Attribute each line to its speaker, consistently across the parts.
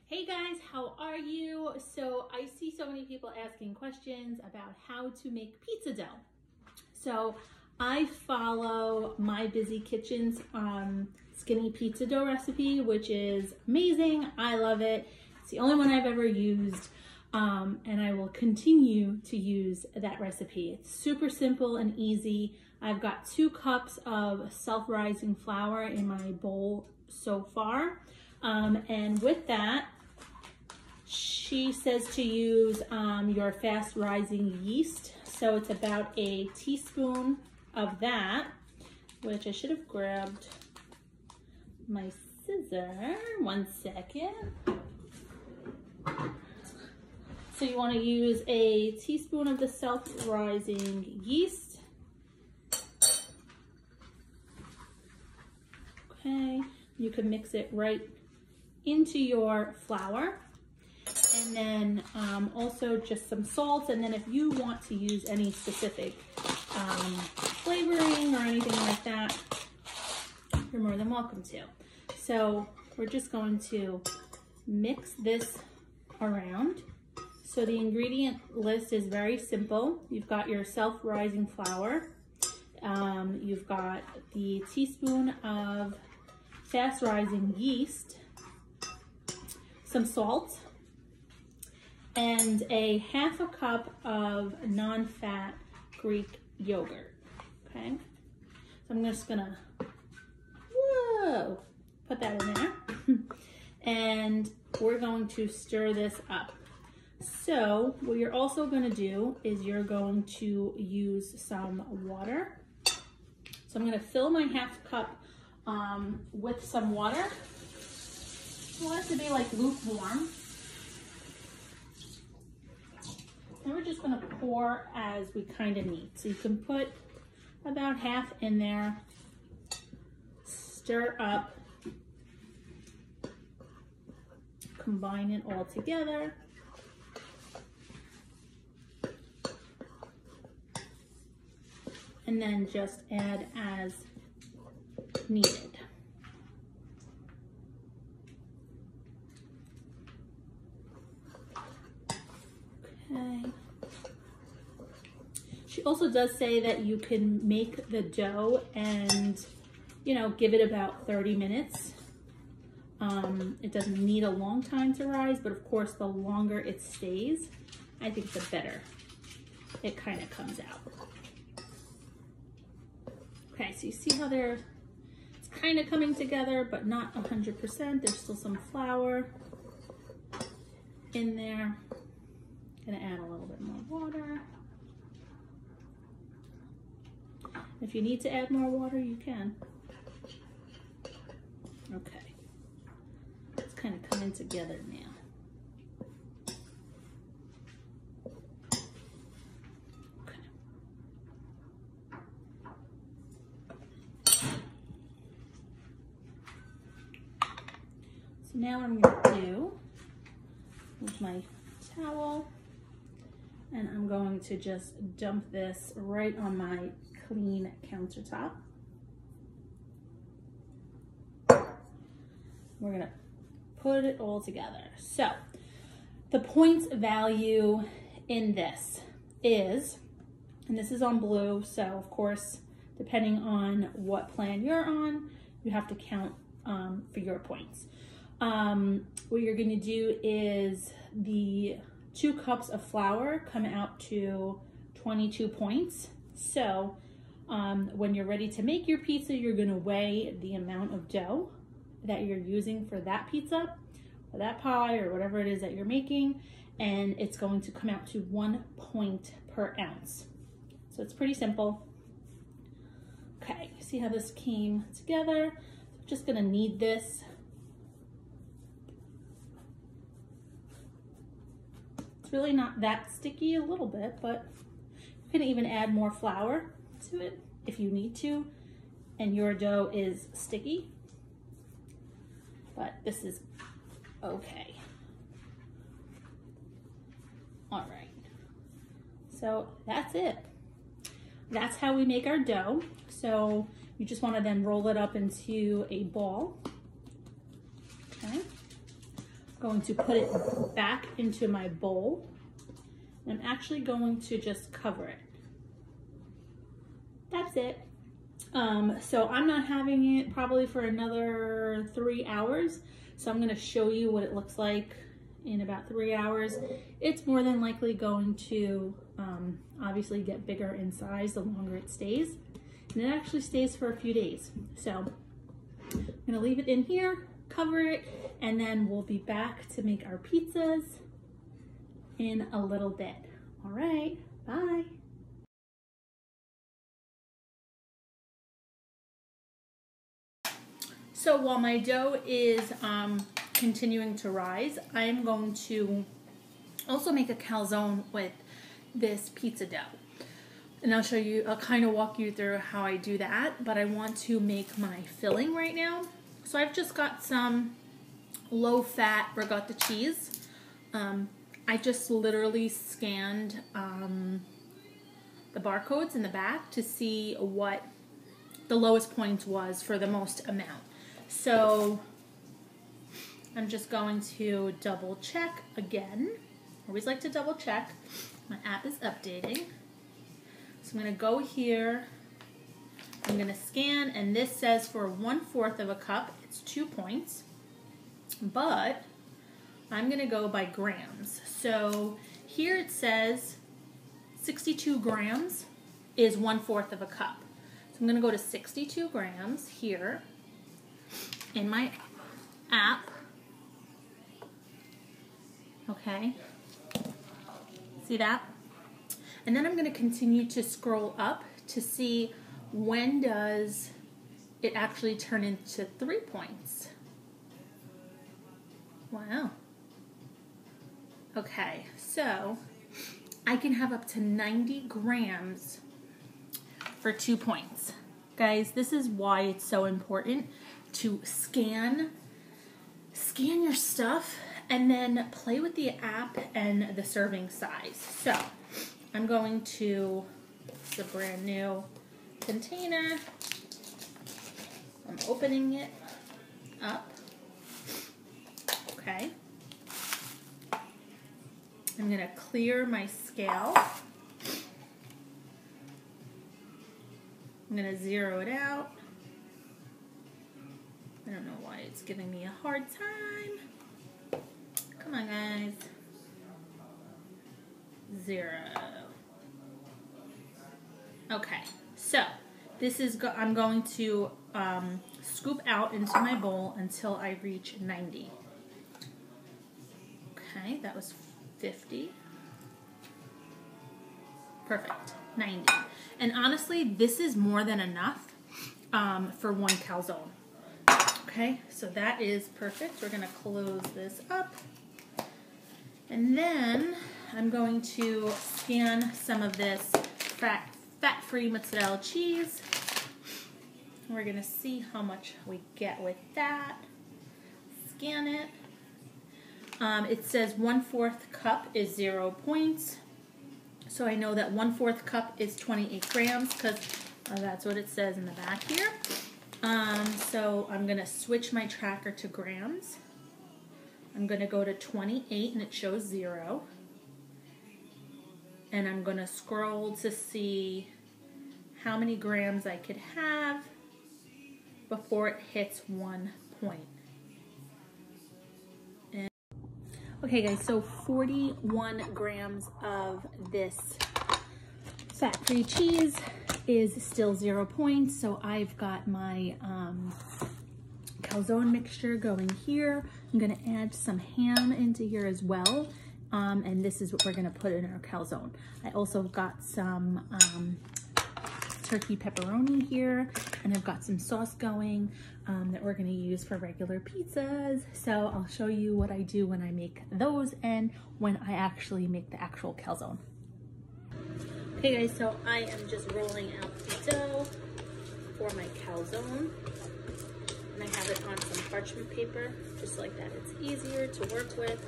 Speaker 1: Hey guys, how are you? So I see so many people asking questions about how to make pizza dough. So I follow My Busy Kitchen's skinny pizza dough recipe, which is amazing. I love it. It's the only one I've ever used, and I will continue to use that recipe. It's super simple and easy. I've got 2 cups of self-rising flour in my bowl so far. And with that, she says to use your fast rising yeast. So it's about a teaspoon of that, which I should have grabbed my scissor. 1 second. So you want to use a teaspoon of the self-rising yeast. Okay, you can mix it right into your flour. And then also just some salt. And then if you want to use any specific flavoring or anything like that, you're more than welcome to. So we're just going to mix this around. So the ingredient list is very simple. You've got your self-rising flour. You've got the teaspoon of fast-rising yeast, some salt, and a ½ cup of non-fat Greek yogurt. Okay, so I'm just gonna, put that in there. And we're going to stir this up. So what you're also gonna do is you're going to use some water. So I'm gonna fill my ½ cup with some water. I want it to be like lukewarm. And we're just gonna pour as we kind of need. So you can put about half in there, stir up, combine it all together. And then just add as needed. Okay. She also does say that you can make the dough and, give it about 30 minutes. It doesn't need a long time to rise, but of course, the longer it stays, I think the better it kind of comes out. Okay, so you see how it's kind of coming together, but not 100%. There's still some flour in there. Gonna add a little bit more water. If you need to add more water, you can. Okay, it's kind of coming together now. Okay. So now what I'm gonna do with my towel, and I'm going to just dump this right on my clean countertop. We're gonna put it all together. So the points value in this is, and this is on blue, so of course, depending on what plan you're on, you have to count for your points. What you're gonna do is the 2 cups of flour come out to 22 points. So when you're ready to make your pizza, you're gonna weigh the amount of dough that you're using for that pizza or that pie or whatever it is that you're making, and it's going to come out to 1 point per ounce. So it's pretty simple. Okay, see how this came together? I'm just gonna knead this. It's really not that sticky, a little bit, but you can even add more flour to it if you need to, and your dough is sticky, but this is okay. All right, so that's it. That's how we make our dough. So you just want to then roll it up into a ball. Okay. going to put it back into my bowl. I'm actually going to just cover it. That's it. So I'm not having it probably for another 3 hours. So I'm gonna show you what it looks like in about 3 hours. It's more than likely going to obviously get bigger in size the longer it stays. And it actually stays for a few days. So I'm gonna leave it in here, cover it, and then we'll be back to make our pizzas in a little bit. All right, bye. So while my dough is continuing to rise, I am going to also make a calzone with this pizza dough. And I'll kind of walk you through how I do that, but I want to make my filling right now. So I've just got some low-fat ricotta cheese. I just literally scanned the barcodes in the back to see what the lowest point was for the most amount. So I'm just going to double check again. Always like to double check. My app is updating. So I'm going to go here. I'm going to scan, and this says for 1/4 of a cup, it's 2 points. But I'm going to go by grams. So here it says 62 grams is 1/4 of a cup. So I'm going to go to 62 grams here in my app. Okay. See that? And then I'm going to continue to scroll up to see when does it actually turn into 3 points. Wow. Okay, so I can have up to 90 grams for 2 points. Guys, this is why it's so important to scan your stuff and then play with the app and the serving size. So I'm going to, it's a brand new container. I'm opening it up. Okay. I'm going to clear my scale. I'm going to zero it out. I don't know why it's giving me a hard time. Come on, guys. 0. Okay, so this is, I'm going to scoop out into my bowl until I reach 90. Okay, that was 50. Perfect, 90. And honestly, this is more than enough for one calzone. Okay, so that is perfect. We're gonna close this up. And then I'm going to scan some of this fat-free mozzarella cheese. We're gonna see how much we get with that. Scan it. It says 1/4 cup is 0 points. So I know that 1/4 cup is 28 grams because that's what it says in the back here. So I'm gonna switch my tracker to grams. I'm gonna go to 28 and it shows 0. And I'm gonna scroll to see how many grams I could have before it hits 1 point. And okay guys, so 41 grams of this fat-free cheese is still 0 points. So I've got my calzone mixture going here. I'm gonna add some ham into here as well. And this is what we're gonna put in our calzone. I also got some turkey pepperoni here, and I've got some sauce going that we're gonna use for regular pizzas. So I'll show you what I do when I make those and when I actually make the actual calzone. Okay guys, so I am just rolling out the dough for my calzone. And I have it on some parchment paper, just like that. It's easier to work with.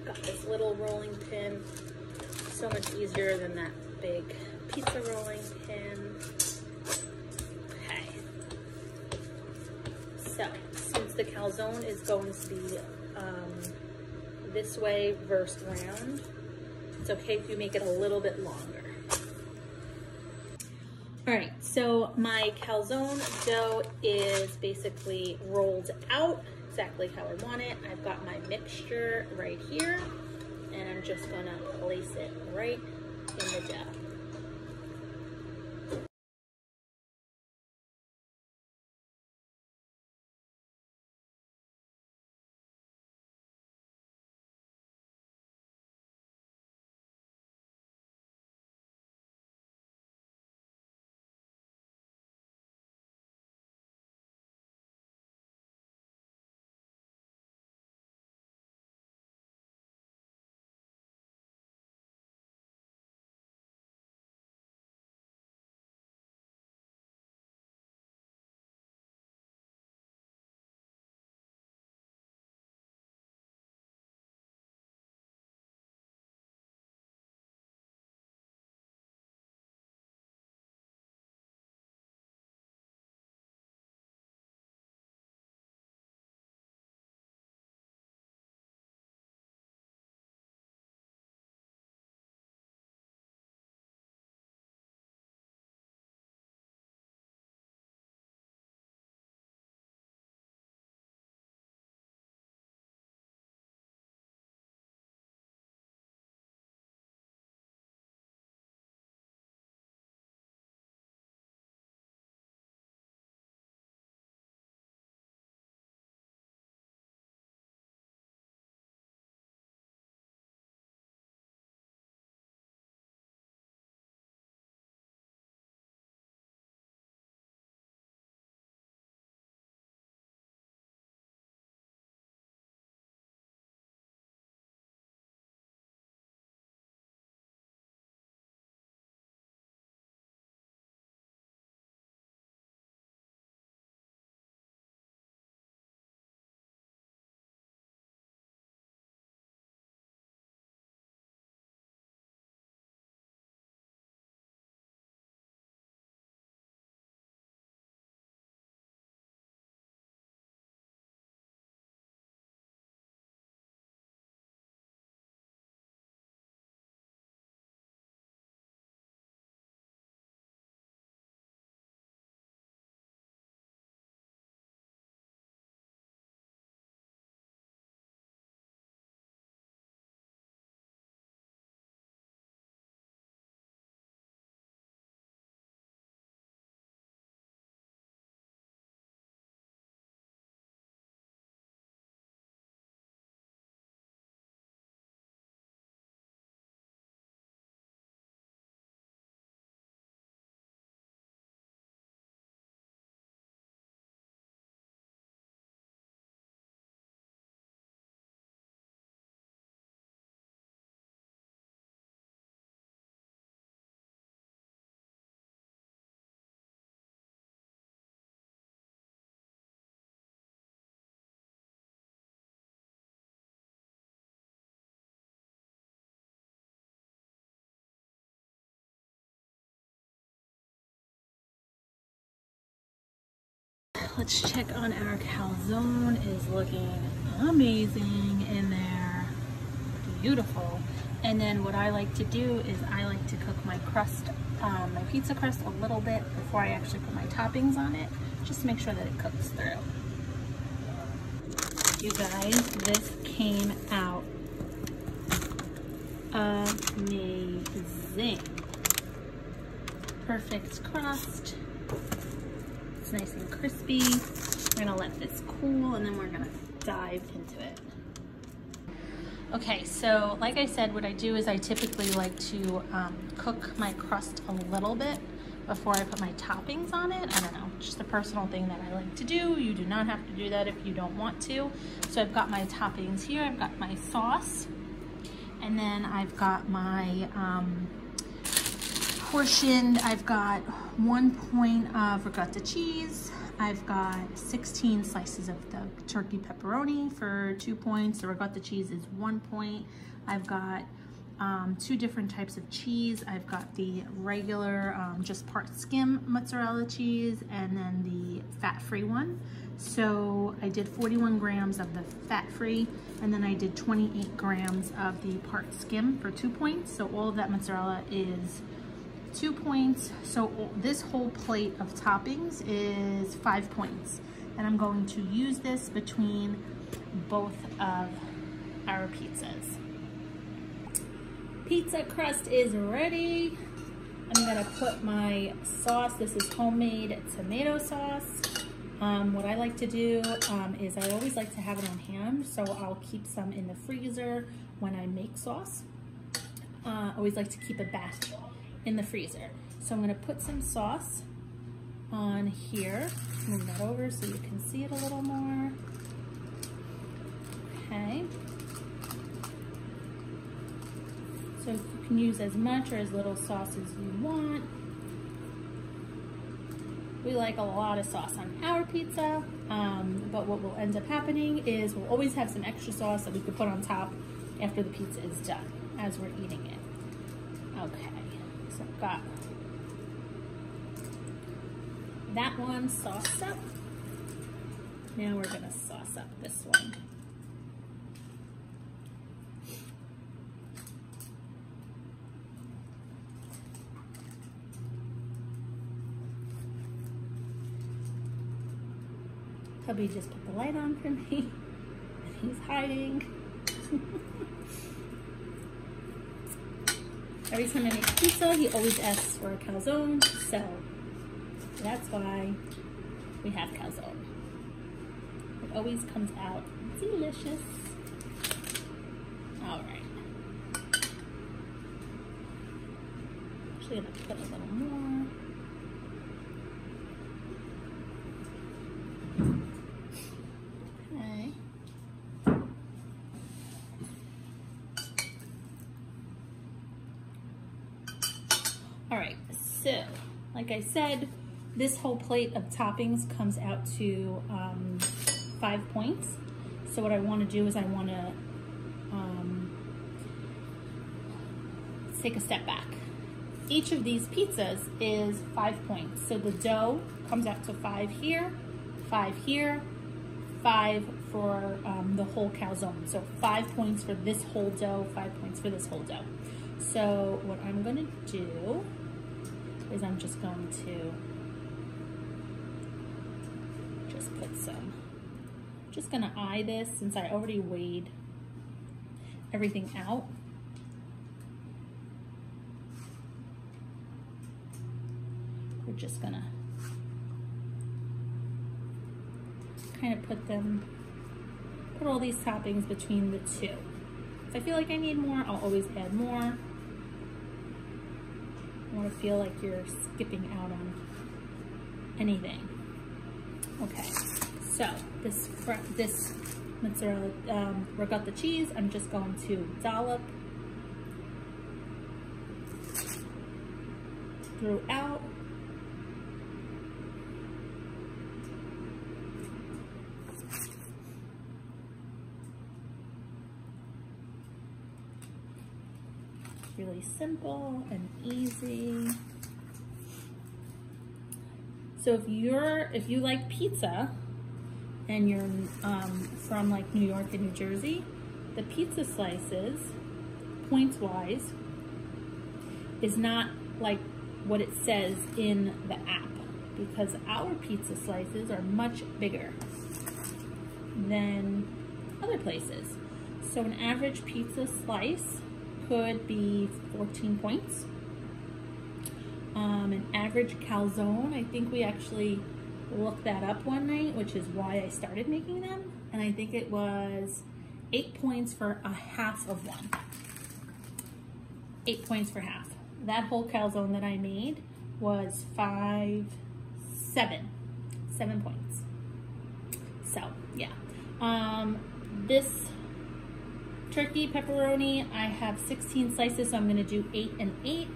Speaker 1: Got this little rolling pin, so much easier than that big pizza rolling pin. Okay. So, since the calzone is going to be this way versus round. It's okay if you make it a little bit longer. All right, so my calzone dough is basically rolled out exactly how I want it. I've got my mixture right here, and I'm just gonna place it right in the dough. Let's check on our calzone. Is looking amazing in there, beautiful. And then what I like to do is I like to cook my crust, my pizza crust a little bit before I actually put my toppings on it, just to make sure that it cooks through. You guys, this came out amazing. Perfect crust. It's nice and crispy. We're gonna let this cool and then we're gonna dive into it. Okay, so like I said, what I do is I typically like to cook my crust a little bit before I put my toppings on it. I don't know, just a personal thing that I like to do. You do not have to do that if you don't want to. So I've got my toppings here. I've got my sauce, and then I've got my portioned, I've got 1 point of ricotta cheese. I've got 16 slices of the turkey pepperoni for 2 points. The ricotta cheese is 1 point. I've got 2 different types of cheese. I've got the regular, just part skim mozzarella cheese, and then the fat-free one. So I did 41 grams of the fat-free, and then I did 28 grams of the part skim for 2 points. So all of that mozzarella is 2 points. So this whole plate of toppings is 5 points. And I'm going to use this between both of our pizzas. Pizza crust is ready. I'm gonna put my sauce. This is homemade tomato sauce. What I like to do is I always like to have it on hand, so I'll keep some in the freezer when I make sauce. I always like to keep a batch in the freezer. So I'm gonna put some sauce on here. Move that over so you can see it a little more. Okay. So you can use as much or as little sauce as you want. We like a lot of sauce on our pizza, but what will end up happening is we'll always have some extra sauce that we could put on top after the pizza is done, as we're eating it. Okay, so I've got that one sauced up. Now we're gonna sauce up this one. Hubby just put the light on for me, and he's hiding. Every time I make pizza, he always asks for a calzone, so that's why we have calzone. It always comes out delicious. All right. Actually, I'm gonna put a little more. All right, so like I said, this whole plate of toppings comes out to 5 points. So what I want to do is I want to take a step back. Each of these pizzas is 5 points. So the dough comes out to 5 here, 5 here, 5 for the whole calzone. So 5 points for this whole dough, 5 points for this whole dough. So what I'm gonna do is I'm just going to put some, just gonna eye this since I already weighed everything out. We're just gonna kind of put all these toppings between the two. If I feel like I need more, I'll always add more. I want to feel like you're skipping out on anything. Okay, so this mozzarella ricotta cheese, I'm just going to dollop throughout. Really simple and easy. So if you like pizza and you're from like New York and New Jersey, the pizza slices, points wise, is not like what it says in the app, because our pizza slices are much bigger than other places. So an average pizza slice could be 14 points. An average calzone, I think we actually looked that up one night, which is why I started making them, and I think it was 8 points for a half of one. 8 points for half. That whole calzone that I made was 7 points. So yeah, this turkey pepperoni, I have 16 slices, so I'm gonna do 8 and 8.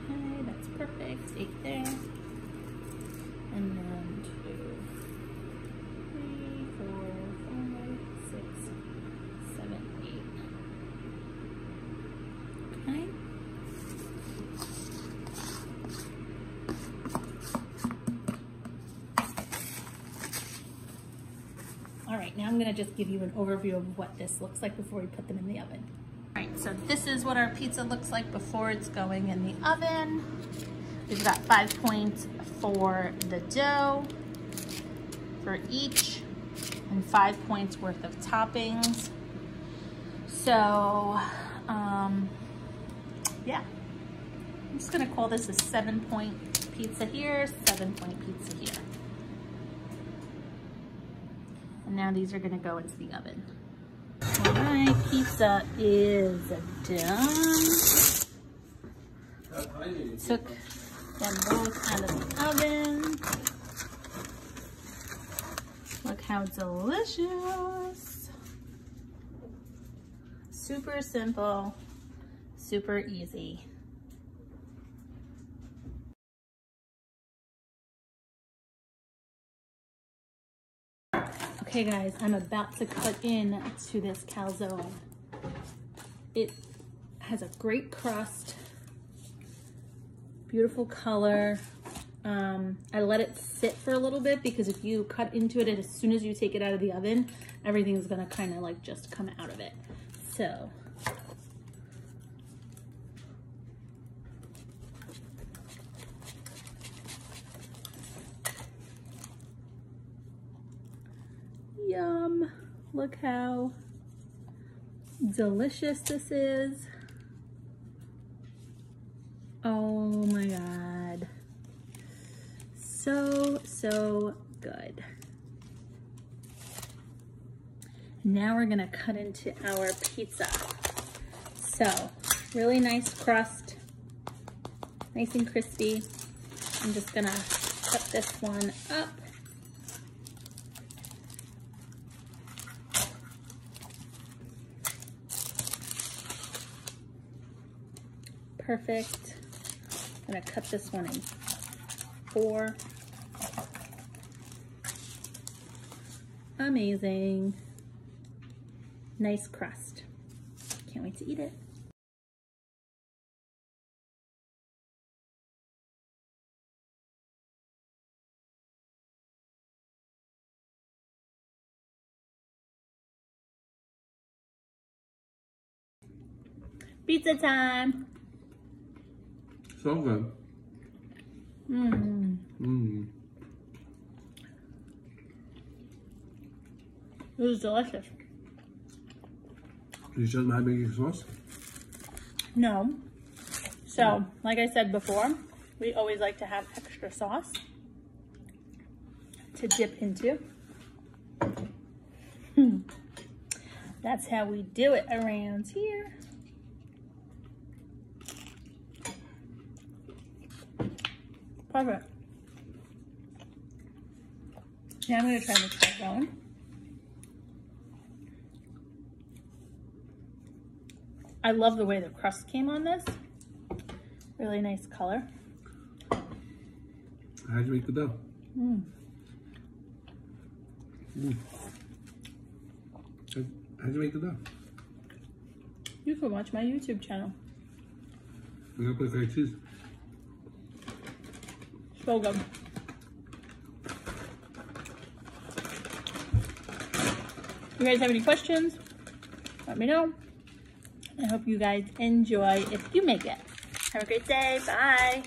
Speaker 1: Okay, that's perfect, 8 there. And then 2, 3, 4, 5, 6, 7, 8. Okay. All right, now I'm gonna just give you an overview of what this looks like before we put them in the oven. All right, so this is what our pizza looks like before it's going in the oven. We've got 5 points for the dough for each, and 5 points worth of toppings. So, yeah, I'm just gonna call this a 7-point pizza here, 7-point pizza here. And now these are gonna go into the oven. All right, pizza is done. Took them both out of the oven. Look how delicious. Super simple, super easy. Okay guys, I'm about to cut in to this calzone. It has a great crust, beautiful color. I let it sit for a little bit because if you cut into it and as soon as you take it out of the oven, everything's gonna kind of like just come out of it. So, yum, look how delicious this is. Oh my God. So, so good. Now we're gonna cut into our pizza. So, really nice crust, nice and crispy. I'm just gonna cut this one up. Perfect. I'm gonna cut this one in 4. Amazing. Nice crust. Can't wait to eat it. Pizza time.
Speaker 2: So good.
Speaker 1: Mmm.
Speaker 2: Mmm.
Speaker 1: It was delicious.
Speaker 2: Did you show them how to make your sauce?
Speaker 1: No. So, like I said before, we always like to have extra sauce to dip into. That's how we do it around here. Perfect. Now I'm going to try the calzone. I love the way the crust came on this. Really nice color.
Speaker 2: How'd you make the dough? How'd you make the dough?
Speaker 1: You can watch my YouTube channel.
Speaker 2: We gotta put fake cheese.
Speaker 1: So good. If you guys have any questions, let me know. I hope you guys enjoy if you make it. Have a great day. Bye.